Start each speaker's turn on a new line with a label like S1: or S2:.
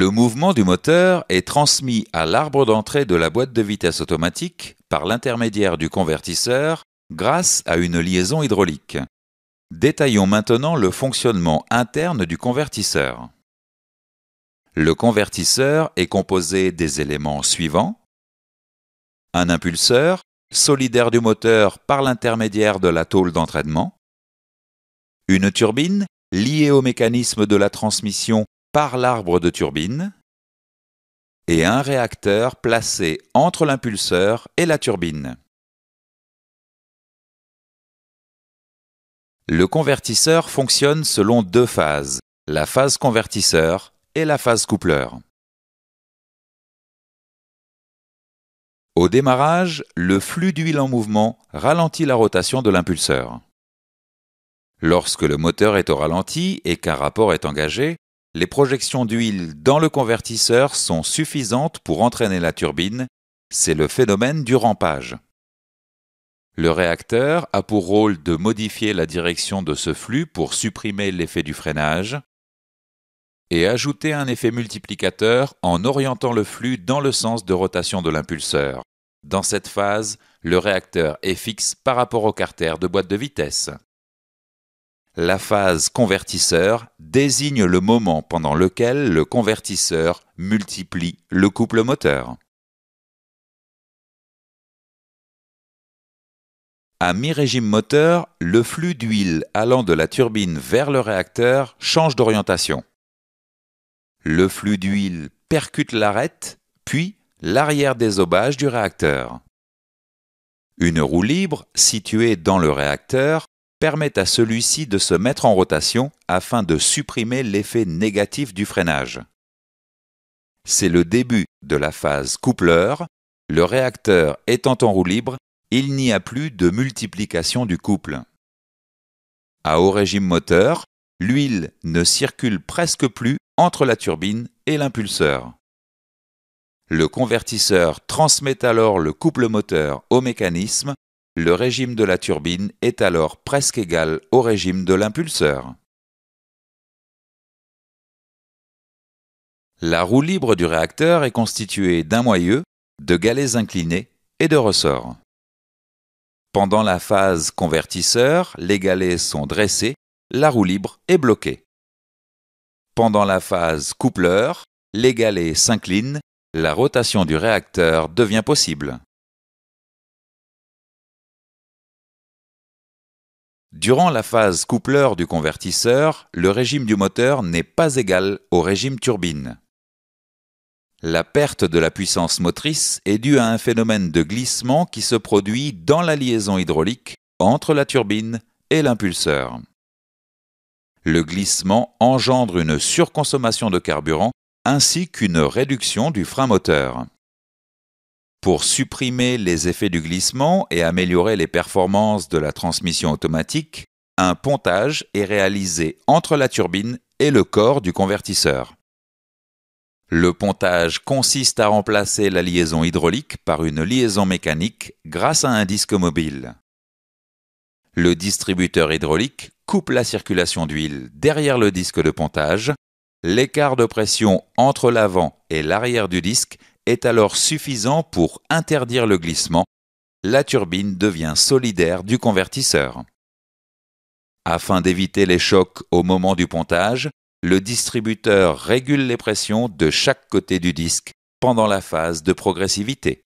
S1: Le mouvement du moteur est transmis à l'arbre d'entrée de la boîte de vitesse automatique par l'intermédiaire du convertisseur grâce à une liaison hydraulique. Détaillons maintenant le fonctionnement interne du convertisseur. Le convertisseur est composé des éléments suivants: un impulseur, solidaire du moteur par l'intermédiaire de la tôle d'entraînement, une turbine liée au mécanisme de la transmission par l'arbre de turbine, et un réacteur placé entre l'impulseur et la turbine. Le convertisseur fonctionne selon deux phases, la phase convertisseur et la phase coupleur. Au démarrage, le flux d'huile en mouvement ralentit la rotation de l'impulseur. Lorsque le moteur est au ralenti et qu'un rapport est engagé, les projections d'huile dans le convertisseur sont suffisantes pour entraîner la turbine. C'est le phénomène du rampage. Le réacteur a pour rôle de modifier la direction de ce flux pour supprimer l'effet du freinage et ajouter un effet multiplicateur en orientant le flux dans le sens de rotation de l'impulseur. Dans cette phase, le réacteur est fixe par rapport au carter de boîte de vitesse. La phase convertisseur désigne le moment pendant lequel le convertisseur multiplie le couple moteur. À mi-régime moteur, le flux d'huile allant de la turbine vers le réacteur change d'orientation. Le flux d'huile percute l'arête, puis l'arrière désobage du réacteur. Une roue libre située dans le réacteur permet à celui-ci de se mettre en rotation afin de supprimer l'effet négatif du freinage. C'est le début de la phase coupleur. Le réacteur étant en roue libre, il n'y a plus de multiplication du couple. À haut régime moteur, l'huile ne circule presque plus entre la turbine et l'impulseur. Le convertisseur transmet alors le couple moteur au mécanisme. Le régime de la turbine est alors presque égal au régime de l'impulseur. La roue libre du réacteur est constituée d'un moyeu, de galets inclinés et de ressorts. Pendant la phase convertisseur, les galets sont dressés, la roue libre est bloquée. Pendant la phase coupleur, les galets s'inclinent, la rotation du réacteur devient possible. Durant la phase coupleur du convertisseur, le régime du moteur n'est pas égal au régime turbine. La perte de la puissance motrice est due à un phénomène de glissement qui se produit dans la liaison hydraulique entre la turbine et l'impulseur. Le glissement engendre une surconsommation de carburant ainsi qu'une réduction du frein moteur. Pour supprimer les effets du glissement et améliorer les performances de la transmission automatique, un pontage est réalisé entre la turbine et le corps du convertisseur. Le pontage consiste à remplacer la liaison hydraulique par une liaison mécanique grâce à un disque mobile. Le distributeur hydraulique coupe la circulation d'huile derrière le disque de pontage. L'écart de pression entre l'avant et l'arrière du disque est alors suffisant pour interdire le glissement. La turbine devient solidaire du convertisseur. Afin d'éviter les chocs au moment du pontage, le distributeur régule les pressions de chaque côté du disque pendant la phase de progressivité.